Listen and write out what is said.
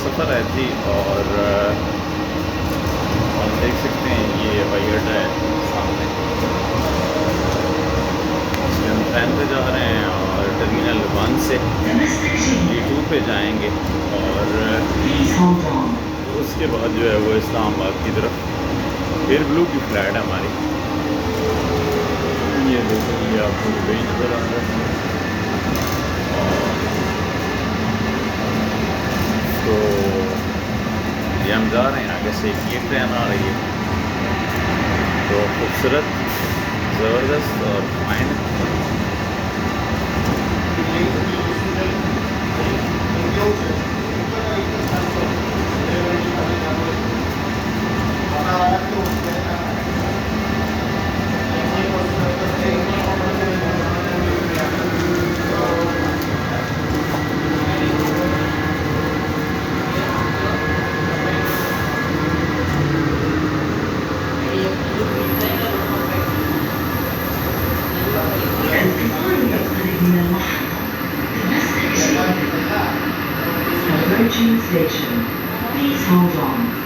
सफ़र है जी। और आप देख सकते हैं ये हवाई अड्डा है सामने। इसलिए हम ट्रेन पे जा रहे हैं और टर्मिनल 1 से T2 पे जाएंगे और उसके बाद जो है वो इस्लामाबाद की तरफ फिर ब्लू की फ़्लाइट है हमारी। ये देखो ये आपको दुबई नज़र आ रहा है। तो ये हम जा रहे हैं, आगे से ये ट्रेन आ रही है। तो खूबसूरत, ज़बरदस्त और fine. Approaching station. Please hold on.